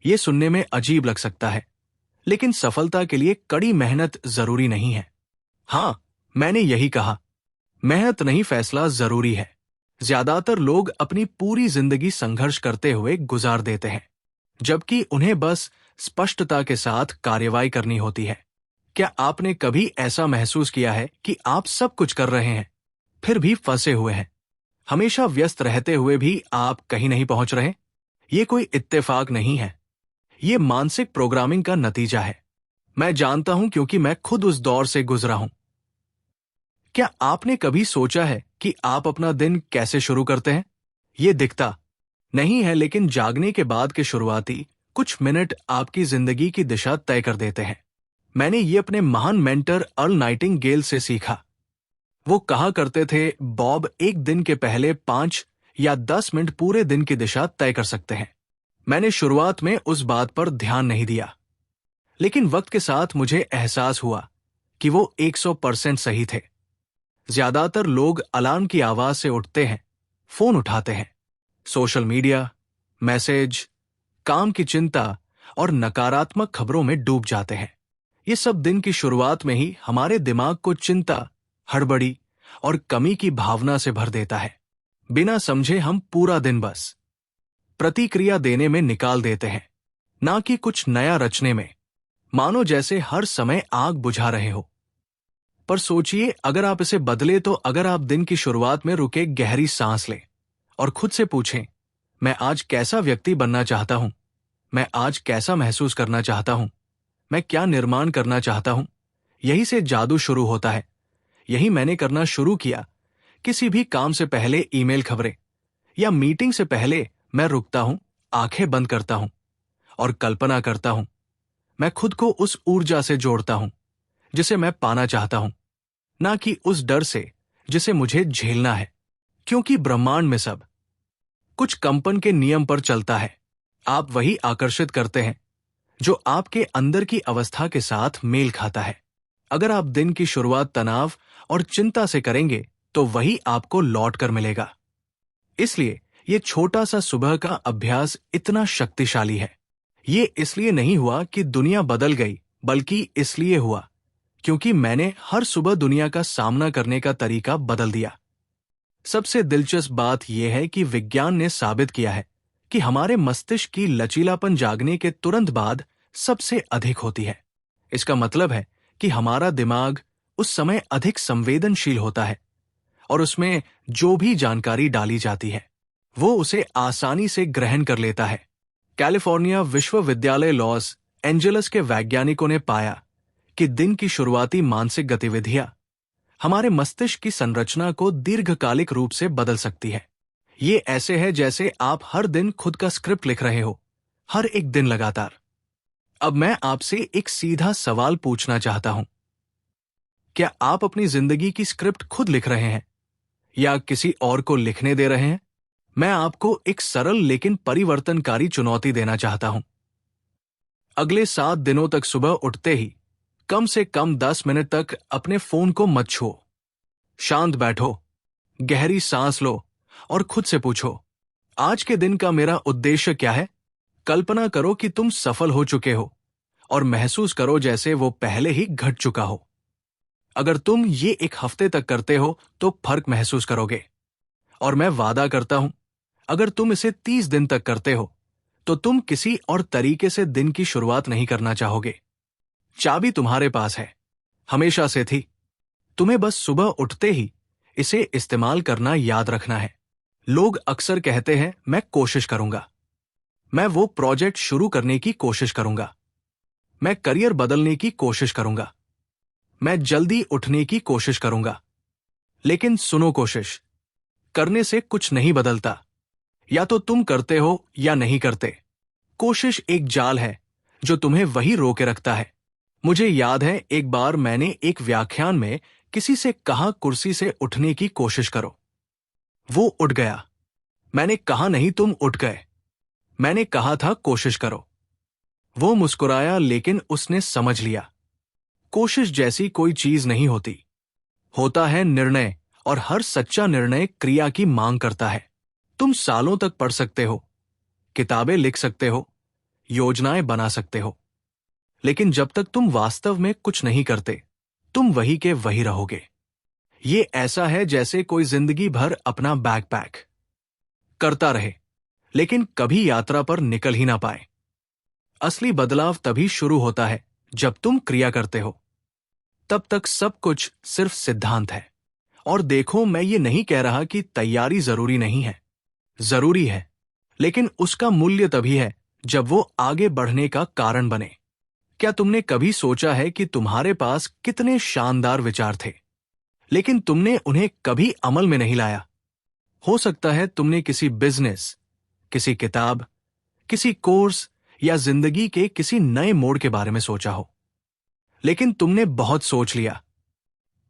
ये सुनने में अजीब लग सकता है, लेकिन सफलता के लिए कड़ी मेहनत जरूरी नहीं है। हाँ, मैंने यही कहा, मेहनत नहीं, फैसला जरूरी है। ज्यादातर लोग अपनी पूरी जिंदगी संघर्ष करते हुए गुजार देते हैं, जबकि उन्हें बस स्पष्टता के साथ कार्रवाई करनी होती है। क्या आपने कभी ऐसा महसूस किया है कि आप सब कुछ कर रहे हैं, फिर भी फंसे हुए हैं? हमेशा व्यस्त रहते हुए भी आप कहीं नहीं पहुंच रहे? ये कोई इत्तेफाक नहीं है, ये मानसिक प्रोग्रामिंग का नतीजा है। मैं जानता हूं, क्योंकि मैं खुद उस दौर से गुजरा हूं। क्या आपने कभी सोचा है कि आप अपना दिन कैसे शुरू करते हैं? ये दिखता नहीं है, लेकिन जागने के बाद के शुरुआती कुछ मिनट आपकी जिंदगी की दिशा तय कर देते हैं। मैंने ये अपने महान मेंटर अर्ल नाइटिंगेल से सीखा। वो कहा करते थे, बॉब, एक दिन के पहले 5 या 10 मिनट पूरे दिन की दिशा तय कर सकते हैं। मैंने शुरुआत में उस बात पर ध्यान नहीं दिया, लेकिन वक्त के साथ मुझे एहसास हुआ कि वो 100% सही थे। ज्यादातर लोग अलार्म की आवाज से उठते हैं, फोन उठाते हैं, सोशल मीडिया, मैसेज, काम की चिंता और नकारात्मक खबरों में डूब जाते हैं। ये सब दिन की शुरुआत में ही हमारे दिमाग को चिंता, हड़बड़ी और कमी की भावना से भर देता है। बिना समझे हम पूरा दिन बस प्रतिक्रिया देने में निकाल देते हैं, ना कि कुछ नया रचने में। मानो जैसे हर समय आग बुझा रहे हो। पर सोचिए, अगर आप इसे बदले तो अगर आप दिन की शुरुआत में रुके, गहरी सांस लें और खुद से पूछें, मैं आज कैसा व्यक्ति बनना चाहता हूं? मैं आज कैसा महसूस करना चाहता हूं? मैं क्या निर्माण करना चाहता हूं? यही से जादू शुरू होता है। यही मैंने करना शुरू किया। किसी भी काम से पहले ईमेल, खबरें या मीटिंग से पहले मैं रुकता हूं, आंखें बंद करता हूं और कल्पना करता हूं। मैं खुद को उस ऊर्जा से जोड़ता हूं जिसे मैं पाना चाहता हूं, ना कि उस डर से जिसे मुझे झेलना है। क्योंकि ब्रह्मांड में सब कुछ कंपन के नियम पर चलता है। आप वही आकर्षित करते हैं जो आपके अंदर की अवस्था के साथ मेल खाता है। अगर आप दिन की शुरुआत तनाव और चिंता से करेंगे तो वही आपको लौट कर मिलेगा। इसलिए ये छोटा सा सुबह का अभ्यास इतना शक्तिशाली है। ये इसलिए नहीं हुआ कि दुनिया बदल गई, बल्कि इसलिए हुआ क्योंकि मैंने हर सुबह दुनिया का सामना करने का तरीका बदल दिया। सबसे दिलचस्प बात यह है कि विज्ञान ने साबित किया है कि हमारे मस्तिष्क की लचीलापन जागने के तुरंत बाद सबसे अधिक होती है। इसका मतलब है कि हमारा दिमाग उस समय अधिक संवेदनशील होता है और उसमें जो भी जानकारी डाली जाती है वो उसे आसानी से ग्रहण कर लेता है। कैलिफोर्निया विश्वविद्यालय लॉस एंजेलस के वैज्ञानिकों ने पाया कि दिन की शुरुआती मानसिक गतिविधियां हमारे मस्तिष्क की संरचना को दीर्घकालिक रूप से बदल सकती है। ये ऐसे है जैसे आप हर दिन खुद का स्क्रिप्ट लिख रहे हो, हर एक दिन लगातार। अब मैं आपसे एक सीधा सवाल पूछना चाहता हूं। क्या आप अपनी जिंदगी की स्क्रिप्ट खुद लिख रहे हैं या किसी और को लिखने दे रहे हैं? मैं आपको एक सरल लेकिन परिवर्तनकारी चुनौती देना चाहता हूं। अगले 7 दिनों तक सुबह उठते ही कम से कम 10 मिनट तक अपने फोन को मत छुओ। शांत बैठो, गहरी सांस लो और खुद से पूछो, आज के दिन का मेरा उद्देश्य क्या है? कल्पना करो कि तुम सफल हो चुके हो और महसूस करो जैसे वो पहले ही घट चुका हो। अगर तुम ये 1 हफ्ते तक करते हो तो फर्क महसूस करोगे। और मैं वादा करता हूं, अगर तुम इसे 30 दिन तक करते हो तो तुम किसी और तरीके से दिन की शुरुआत नहीं करना चाहोगे। चाबी तुम्हारे पास है, हमेशा से थी। तुम्हें बस सुबह उठते ही इसे इस्तेमाल करना याद रखना है। लोग अक्सर कहते हैं, मैं कोशिश करूंगा, मैं वो प्रोजेक्ट शुरू करने की कोशिश करूंगा, मैं करियर बदलने की कोशिश करूंगा, मैं जल्दी उठने की कोशिश करूंगा। लेकिन सुनो, कोशिश करने से कुछ नहीं बदलता। या तो तुम करते हो या नहीं करते। कोशिश एक जाल है जो तुम्हें वही रोके रखता है। मुझे याद है, एक बार मैंने एक व्याख्यान में किसी से कहा, कुर्सी से उठने की कोशिश करो। वो उठ गया। मैंने कहा, नहीं, तुम उठ गए। मैंने कहा था कोशिश करो। वो मुस्कुराया, लेकिन उसने समझ लिया, कोशिश जैसी कोई चीज नहीं होती। होता है निर्णय, और हर सच्चा निर्णय क्रिया की मांग करता है। तुम सालों तक पढ़ सकते हो, किताबें लिख सकते हो, योजनाएं बना सकते हो, लेकिन जब तक तुम वास्तव में कुछ नहीं करते, तुम वही के वही रहोगे। ये ऐसा है जैसे कोई जिंदगी भर अपना बैकपैक करता रहे, लेकिन कभी यात्रा पर निकल ही ना पाए। असली बदलाव तभी शुरू होता है जब तुम क्रिया करते हो। तब तक सब कुछ सिर्फ सिद्धांत है। और देखो, मैं ये नहीं कह रहा कि तैयारी जरूरी नहीं है, जरूरी है, लेकिन उसका मूल्य तभी है जब वो आगे बढ़ने का कारण बने। क्या तुमने कभी सोचा है कि तुम्हारे पास कितने शानदार विचार थे, लेकिन तुमने उन्हें कभी अमल में नहीं लाया? हो सकता है तुमने किसी बिजनेस, किसी किताब, किसी कोर्स या जिंदगी के किसी नए मोड़ के बारे में सोचा हो, लेकिन तुमने बहुत सोच लिया,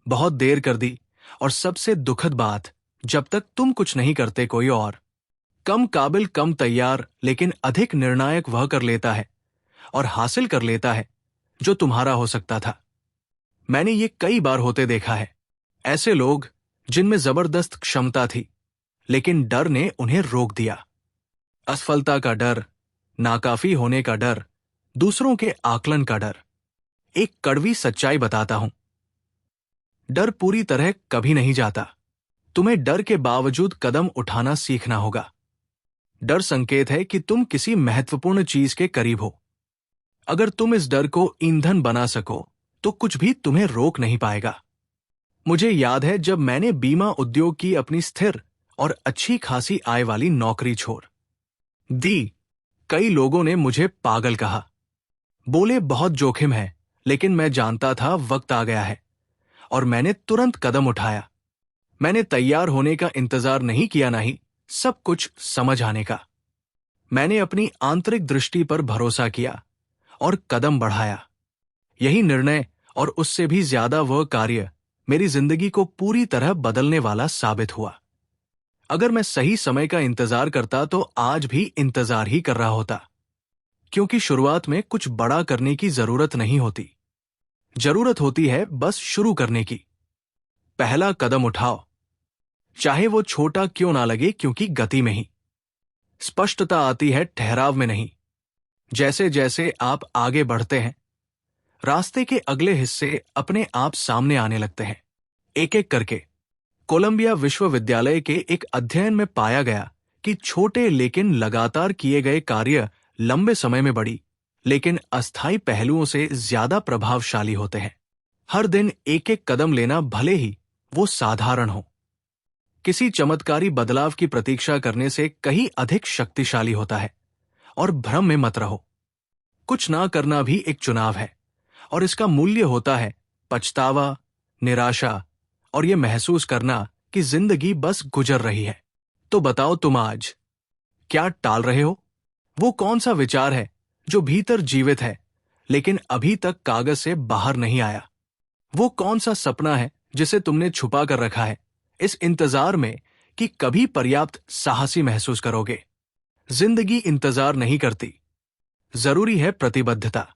बहुत देर कर दी, और सबसे दुखद बात, जब तक तुम कुछ नहीं करते, कोई और कम काबिल, कम तैयार, लेकिन अधिक निर्णायक वह कर लेता है और हासिल कर लेता है जो तुम्हारा हो सकता था। मैंने ये कई बार होते देखा है। ऐसे लोग जिनमें जबरदस्त क्षमता थी, लेकिन डर ने उन्हें रोक दिया। असफलता का डर, नाकाफी होने का डर, दूसरों के आकलन का डर। एक कड़वी सच्चाई बताता हूं, डर पूरी तरह कभी नहीं जाता। तुम्हें डर के बावजूद कदम उठाना सीखना होगा। डर संकेत है कि तुम किसी महत्वपूर्ण चीज के करीब हो। अगर तुम इस डर को ईंधन बना सको, तो कुछ भी तुम्हें रोक नहीं पाएगा। मुझे याद है जब मैंने बीमा उद्योग की अपनी स्थिर और अच्छी खासी आय वाली नौकरी छोड़ दी। कई लोगों ने मुझे पागल कहा, बोले बहुत जोखिम है, लेकिन मैं जानता था वक्त आ गया है, और मैंने तुरंत कदम उठाया। मैंने तैयार होने का इंतजार नहीं किया, नहीं सब कुछ समझ आने का। मैंने अपनी आंतरिक दृष्टि पर भरोसा किया और कदम बढ़ाया। यही निर्णय और उससे भी ज्यादा वह कार्य मेरी जिंदगी को पूरी तरह बदलने वाला साबित हुआ। अगर मैं सही समय का इंतजार करता तो आज भी इंतजार ही कर रहा होता, क्योंकि शुरुआत में कुछ बड़ा करने की जरूरत नहीं होती। जरूरत होती है बस शुरू करने की। पहला कदम उठाओ, चाहे वो छोटा क्यों ना लगे, क्योंकि गति में ही स्पष्टता आती है, ठहराव में नहीं। जैसे जैसे आप आगे बढ़ते हैं, रास्ते के अगले हिस्से अपने आप सामने आने लगते हैं, एक एक करके। कोलंबिया विश्वविद्यालय के एक अध्ययन में पाया गया कि छोटे लेकिन लगातार किए गए कार्य लंबे समय में बड़ी लेकिन अस्थायी पहलुओं से ज्यादा प्रभावशाली होते हैं। हर दिन एक एक कदम लेना, भले ही वो साधारण हो, किसी चमत्कारी बदलाव की प्रतीक्षा करने से कहीं अधिक शक्तिशाली होता है। और भ्रम में मत रहो, कुछ ना करना भी एक चुनाव है, और इसका मूल्य होता है पछतावा, निराशा, और यह महसूस करना कि जिंदगी बस गुजर रही है। तो बताओ, तुम आज क्या टाल रहे हो? वो कौन सा विचार है जो भीतर जीवित है लेकिन अभी तक कागज से बाहर नहीं आया? वो कौन सा सपना है जिसे तुमने छुपा कर रखा है, इस इंतजार में कि कभी पर्याप्त साहसी महसूस करोगे? जिंदगी इंतजार नहीं करती, जरूरी है प्रतिबद्धता।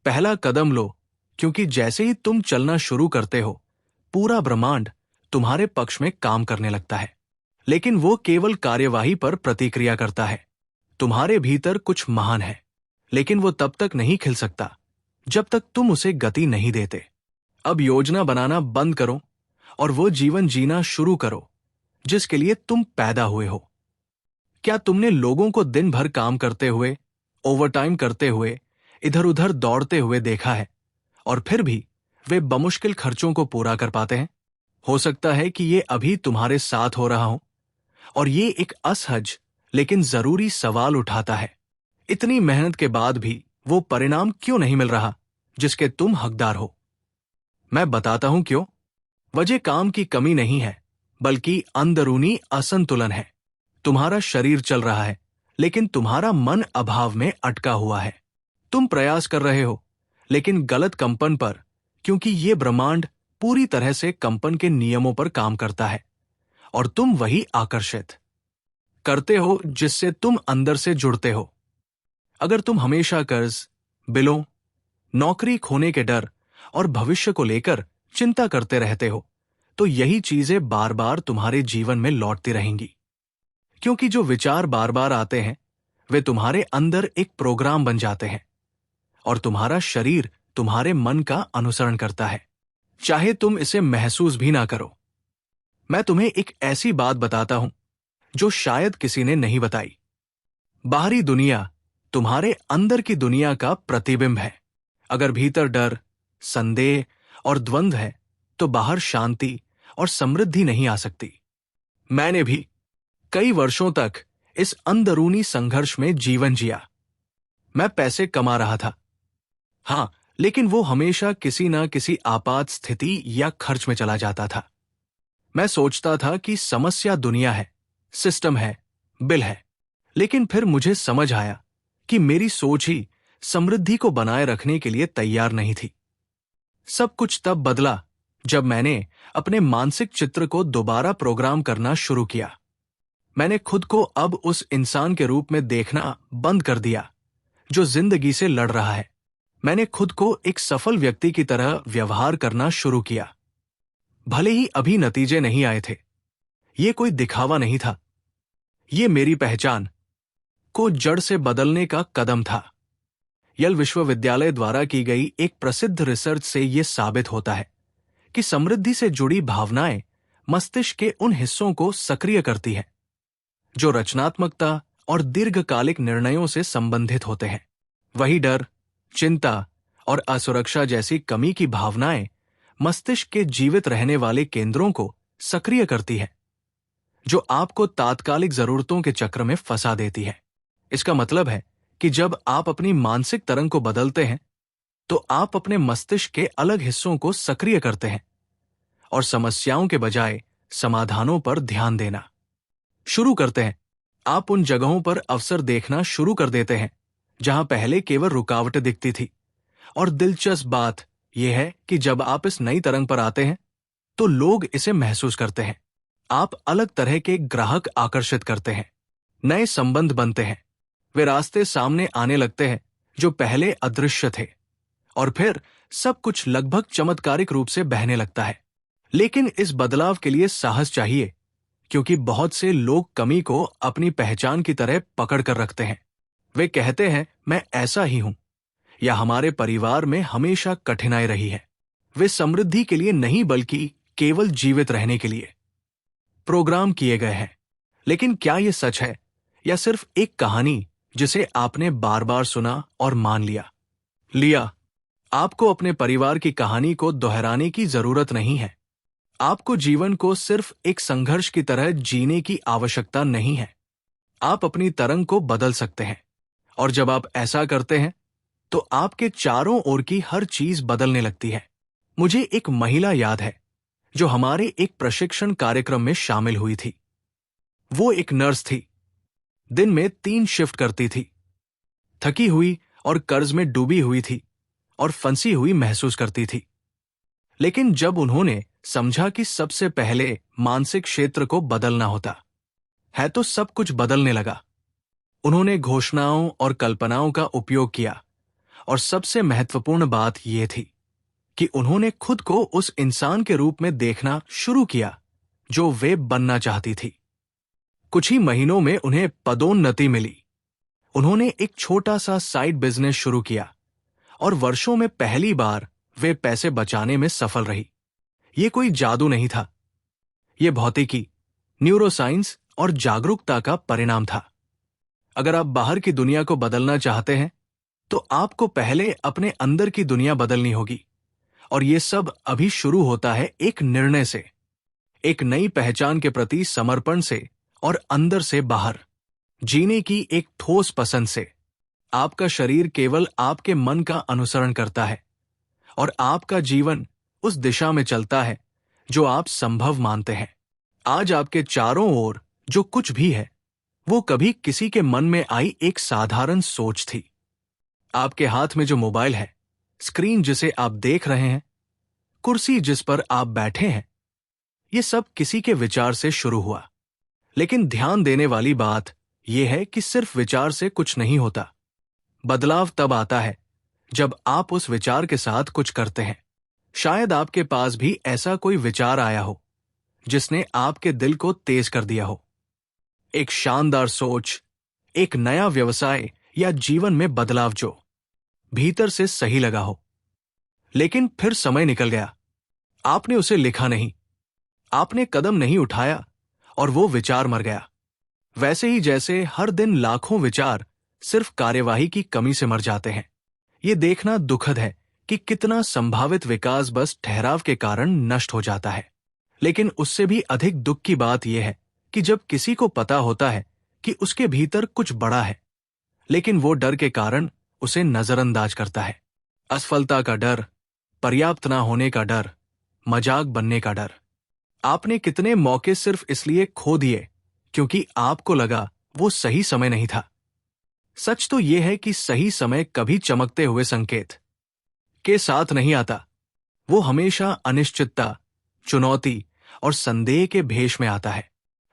पहला कदम लो, क्योंकि जैसे ही तुम चलना शुरू करते हो, पूरा ब्रह्मांड तुम्हारे पक्ष में काम करने लगता है। लेकिन वो केवल कार्यवाही पर प्रतिक्रिया करता है। तुम्हारे भीतर कुछ महान है, लेकिन वो तब तक नहीं खिल सकता जब तक तुम उसे गति नहीं देते। अब योजना बनाना बंद करो और वो जीवन जीना शुरू करो जिसके लिए तुम पैदा हुए हो। क्या तुमने लोगों को दिन भर काम करते हुए, ओवरटाइम करते हुए, इधर उधर दौड़ते हुए देखा है, और फिर भी वे बमुश्किल खर्चों को पूरा कर पाते हैं? हो सकता है कि ये अभी तुम्हारे साथ हो रहा हो, और ये एक असहज लेकिन जरूरी सवाल उठाता है, इतनी मेहनत के बाद भी वो परिणाम क्यों नहीं मिल रहा जिसके तुम हकदार हो? मैं बताता हूं क्यों। वजह काम की कमी नहीं है, बल्कि अंदरूनी असंतुलन है। तुम्हारा शरीर चल रहा है, लेकिन तुम्हारा मन अभाव में अटका हुआ है। तुम प्रयास कर रहे हो, लेकिन गलत कंपन पर, क्योंकि ये ब्रह्मांड पूरी तरह से कंपन के नियमों पर काम करता है, और तुम वही आकर्षित करते हो जिससे तुम अंदर से जुड़ते हो। अगर तुम हमेशा कर्ज, बिलों, नौकरी खोने के डर और भविष्य को लेकर चिंता करते रहते हो, तो यही चीजें बार बार तुम्हारे जीवन में लौटती रहेंगी। क्योंकि जो विचार बार बार आते हैं वे तुम्हारे अंदर एक प्रोग्राम बन जाते हैं और तुम्हारा शरीर तुम्हारे मन का अनुसरण करता है, चाहे तुम इसे महसूस भी ना करो। मैं तुम्हें एक ऐसी बात बताता हूं जो शायद किसी ने नहीं बताई। बाहरी दुनिया तुम्हारे अंदर की दुनिया का प्रतिबिंब है। अगर भीतर डर, संदेह और द्वंद्व है तो बाहर शांति और समृद्धि नहीं आ सकती। मैंने भी कई वर्षों तक इस अंदरूनी संघर्ष में जीवन जिया। मैं पैसे कमा रहा था, हाँ, लेकिन वो हमेशा किसी ना किसी आपात स्थिति या खर्च में चला जाता था। मैं सोचता था कि समस्या दुनिया है, सिस्टम है, बिल है, लेकिन फिर मुझे समझ आया कि मेरी सोच ही समृद्धि को बनाए रखने के लिए तैयार नहीं थी। सब कुछ तब बदला जब मैंने अपने मानसिक चित्र को दोबारा प्रोग्राम करना शुरू किया। मैंने खुद को अब उस इंसान के रूप में देखना बंद कर दिया जो जिंदगी से लड़ रहा है। मैंने खुद को एक सफल व्यक्ति की तरह व्यवहार करना शुरू किया। भले ही अभी नतीजे नहीं आए थे, ये कोई दिखावा नहीं था, ये मेरी पहचान को जड़ से बदलने का कदम था। यल विश्वविद्यालय द्वारा की गई एक प्रसिद्ध रिसर्च से यह साबित होता है कि समृद्धि से जुड़ी भावनाएं मस्तिष्क के उन हिस्सों को सक्रिय करती हैं जो रचनात्मकता और दीर्घकालिक निर्णयों से संबंधित होते हैं। वही डर, चिंता और असुरक्षा जैसी कमी की भावनाएं मस्तिष्क के जीवित रहने वाले केंद्रों को सक्रिय करती है, जो आपको तात्कालिक जरूरतों के चक्र में फंसा देती है। इसका मतलब है कि जब आप अपनी मानसिक तरंग को बदलते हैं तो आप अपने मस्तिष्क के अलग हिस्सों को सक्रिय करते हैं और समस्याओं के बजाय समाधानों पर ध्यान देना शुरू करते हैं। आप उन जगहों पर अवसर देखना शुरू कर देते हैं जहां पहले केवल रुकावटें दिखती थी। और दिलचस्प बात यह है कि जब आप इस नई तरंग पर आते हैं तो लोग इसे महसूस करते हैं। आप अलग तरह के ग्राहक आकर्षित करते हैं, नए संबंध बनते हैं, वे रास्ते सामने आने लगते हैं जो पहले अदृश्य थे, और फिर सब कुछ लगभग चमत्कारिक रूप से बहने लगता है। लेकिन इस बदलाव के लिए साहस चाहिए, क्योंकि बहुत से लोग कमी को अपनी पहचान की तरह पकड़ कर रखते हैं। वे कहते हैं, मैं ऐसा ही हूं, या हमारे परिवार में हमेशा कठिनाई रही है। वे समृद्धि के लिए नहीं बल्कि केवल जीवित रहने के लिए प्रोग्राम किए गए हैं। लेकिन क्या यह सच है या सिर्फ एक कहानी जिसे आपने बार बार सुना और मान लिया? आपको अपने परिवार की कहानी को दोहराने की जरूरत नहीं है। आपको जीवन को सिर्फ एक संघर्ष की तरह जीने की आवश्यकता नहीं है। आप अपनी तरंग को बदल सकते हैं, और जब आप ऐसा करते हैं तो आपके चारों ओर की हर चीज बदलने लगती है। मुझे एक महिला याद है जो हमारे एक प्रशिक्षण कार्यक्रम में शामिल हुई थी। वो एक नर्स थी, दिन में 3 शिफ्ट करती थी, थकी हुई और कर्ज में डूबी हुई थी और फंसी हुई महसूस करती थी। लेकिन जब उन्होंने समझा कि सबसे पहले मानसिक क्षेत्र को बदलना होता है तो सब कुछ बदलने लगा। उन्होंने घोषणाओं और कल्पनाओं का उपयोग किया, और सबसे महत्वपूर्ण बात यह थी कि उन्होंने खुद को उस इंसान के रूप में देखना शुरू किया जो वे बनना चाहती थी। कुछ ही महीनों में उन्हें पदोन्नति मिली। उन्होंने एक छोटा सा साइड बिजनेस शुरू किया, और वर्षों में पहली बार वे पैसे बचाने में सफल रही। ये कोई जादू नहीं था, ये भौतिकी, न्यूरोसाइंस और जागरूकता का परिणाम था। अगर आप बाहर की दुनिया को बदलना चाहते हैं तो आपको पहले अपने अंदर की दुनिया बदलनी होगी, और ये सब अभी शुरू होता है एक निर्णय से, एक नई पहचान के प्रति समर्पण से, और अंदर से बाहर जीने की एक ठोस पसंद से। आपका शरीर केवल आपके मन का अनुसरण करता है, और आपका जीवन उस दिशा में चलता है जो आप संभव मानते हैं। आज आपके चारों ओर जो कुछ भी है वो कभी किसी के मन में आई एक साधारण सोच थी। आपके हाथ में जो मोबाइल है, स्क्रीन जिसे आप देख रहे हैं, कुर्सी जिस पर आप बैठे हैं, ये सब किसी के विचार से शुरू हुआ। लेकिन ध्यान देने वाली बात यह है कि सिर्फ विचार से कुछ नहीं होता। बदलाव तब आता है जब आप उस विचार के साथ कुछ करते हैं। शायद आपके पास भी ऐसा कोई विचार आया हो जिसने आपके दिल को तेज कर दिया हो। एक शानदार सोच, एक नया व्यवसाय या जीवन में बदलाव जो भीतर से सही लगा हो। लेकिन फिर समय निकल गया, आपने उसे लिखा नहीं, आपने कदम नहीं उठाया और वो विचार मर गया। वैसे ही जैसे हर दिन लाखों विचार सिर्फ कार्यवाही की कमी से मर जाते हैं। ये देखना दुखद है कि कितना संभावित विकास बस ठहराव के कारण नष्ट हो जाता है। लेकिन उससे भी अधिक दुख की बात यह है कि जब किसी को पता होता है कि उसके भीतर कुछ बड़ा है, लेकिन वो डर के कारण उसे नजरअंदाज करता है। असफलता का डर, पर्याप्त ना होने का डर, मजाक बनने का डर। आपने कितने मौके सिर्फ इसलिए खो दिए क्योंकि आपको लगा वो सही समय नहीं था। सच तो यह है कि सही समय कभी चमकते हुए संकेत के साथ नहीं आता। वो हमेशा अनिश्चितता, चुनौती और संदेह के भेष में आता है।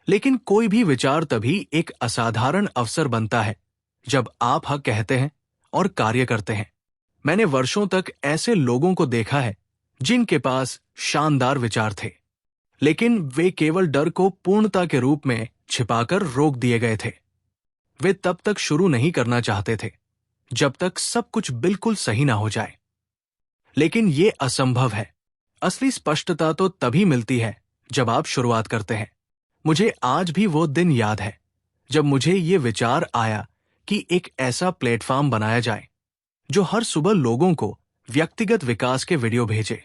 लेकिन कोई भी विचार तभी एक असाधारण अवसर बनता है जब आप हाँ कहते हैं और कार्य करते हैं। मैंने वर्षों तक ऐसे लोगों को देखा है जिनके पास शानदार विचार थे, लेकिन वे केवल डर को पूर्णता के रूप में छिपाकर रोक दिए गए थे। वे तब तक शुरू नहीं करना चाहते थे जब तक सब कुछ बिल्कुल सही ना हो जाए। लेकिन ये असंभव है। असली स्पष्टता तो तभी मिलती है जब आप शुरुआत करते हैं। मुझे आज भी वो दिन याद है जब मुझे ये विचार आया कि एक ऐसा प्लेटफॉर्म बनाया जाए जो हर सुबह लोगों को व्यक्तिगत विकास के वीडियो भेजे।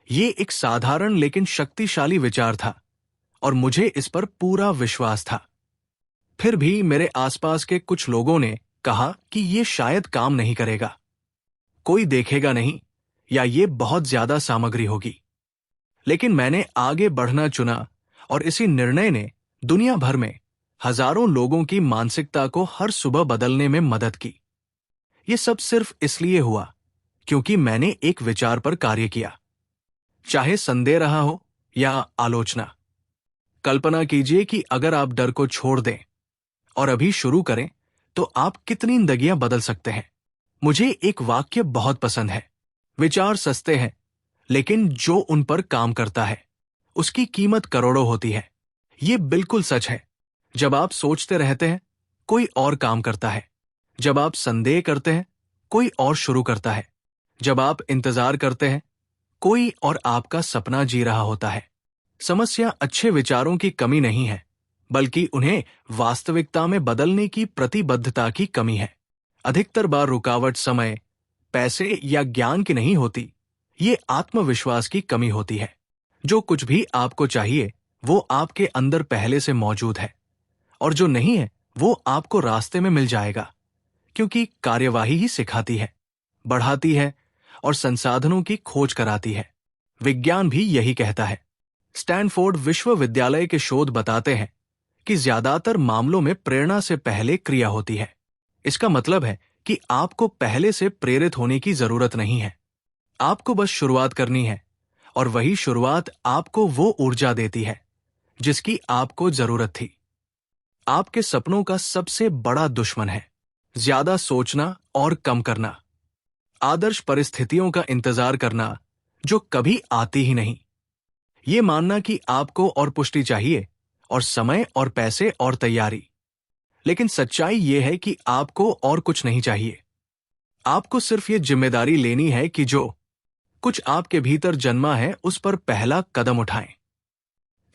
ये एक साधारण लेकिन शक्तिशाली विचार था और मुझे इस पर पूरा विश्वास था। फिर भी मेरे आसपास के कुछ लोगों ने कहा कि ये शायद काम नहीं करेगा, कोई देखेगा नहीं, या ये बहुत ज्यादा सामग्री होगी। लेकिन मैंने आगे बढ़ना चुना और इसी निर्णय ने दुनिया भर में हजारों लोगों की मानसिकता को हर सुबह बदलने में मदद की। ये सब सिर्फ इसलिए हुआ क्योंकि मैंने एक विचार पर कार्य किया, चाहे संदेह रहा हो या आलोचना। कल्पना कीजिए कि अगर आप डर को छोड़ दें और अभी शुरू करें तो आप कितनी जिंदगियां बदल सकते हैं। मुझे एक वाक्य बहुत पसंद है, विचार सस्ते हैं लेकिन जो उन पर काम करता है उसकी कीमत करोड़ों होती है। ये बिल्कुल सच है। जब आप सोचते रहते हैं कोई और काम करता है, जब आप संदेह करते हैं कोई और शुरू करता है, जब आप इंतजार करते हैं कोई और आपका सपना जी रहा होता है। समस्या अच्छे विचारों की कमी नहीं है, बल्कि उन्हें वास्तविकता में बदलने की प्रतिबद्धता की कमी है। अधिकतर बार रुकावट समय, पैसे या ज्ञान की नहीं होती, ये आत्मविश्वास की कमी होती है। जो कुछ भी आपको चाहिए वो आपके अंदर पहले से मौजूद है, और जो नहीं है वो आपको रास्ते में मिल जाएगा, क्योंकि कार्यवाही ही सिखाती है, बढ़ाती है और संसाधनों की खोज कराती है। विज्ञान भी यही कहता है। स्टैनफोर्ड विश्वविद्यालय के शोध बताते हैं कि ज्यादातर मामलों में प्रेरणा से पहले क्रिया होती है। इसका मतलब है कि आपको पहले से प्रेरित होने की जरूरत नहीं है, आपको बस शुरुआत करनी है, और वही शुरुआत आपको वो ऊर्जा देती है जिसकी आपको जरूरत थी। आपके सपनों का सबसे बड़ा दुश्मन है ज्यादा सोचना और कम करना, आदर्श परिस्थितियों का इंतजार करना जो कभी आती ही नहीं, ये मानना कि आपको और पुष्टि चाहिए और समय और पैसे और तैयारी। लेकिन सच्चाई ये है कि आपको और कुछ नहीं चाहिए। आपको सिर्फ ये जिम्मेदारी लेनी है कि जो कुछ आपके भीतर जन्मा है उस पर पहला कदम उठाएं,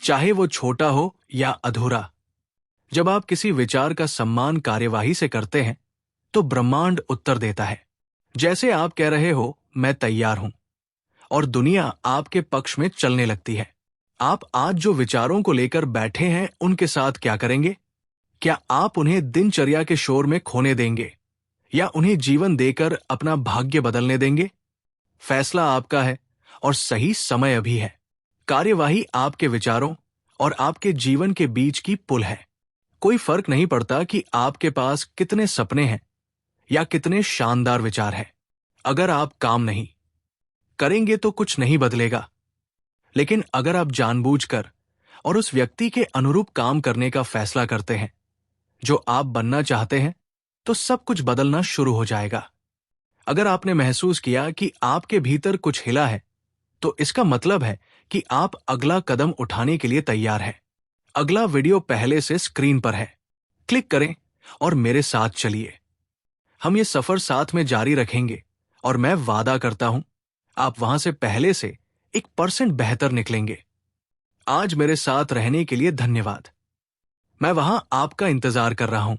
चाहे वो छोटा हो या अधूरा। जब आप किसी विचार का सम्मान कार्यवाही से करते हैं तो ब्रह्मांड उत्तर देता है। जैसे आप कह रहे हो मैं तैयार हूं, और दुनिया आपके पक्ष में चलने लगती है। आप आज जो विचारों को लेकर बैठे हैं उनके साथ क्या करेंगे? क्या आप उन्हें दिनचर्या के शोर में खोने देंगे या उन्हें जीवन देकर अपना भाग्य बदलने देंगे? फैसला आपका है और सही समय अभी है। कार्यवाही आपके विचारों और आपके जीवन के बीच की पुल है। कोई फर्क नहीं पड़ता कि आपके पास कितने सपने हैं या कितने शानदार विचार हैं। अगर आप काम नहीं करेंगे तो कुछ नहीं बदलेगा। लेकिन अगर आप जानबूझकर और उस व्यक्ति के अनुरूप काम करने का फैसला करते हैं जो आप बनना चाहते हैं, तो सब कुछ बदलना शुरू हो जाएगा। अगर आपने महसूस किया कि आपके भीतर कुछ हिला है, तो इसका मतलब है कि आप अगला कदम उठाने के लिए तैयार हैं। अगला वीडियो पहले से स्क्रीन पर है, क्लिक करें और मेरे साथ चलिए। हम ये सफर साथ में जारी रखेंगे और मैं वादा करता हूं आप वहां से पहले से 1% बेहतर निकलेंगे। आज मेरे साथ रहने के लिए धन्यवाद। मैं वहां आपका इंतजार कर रहा हूं।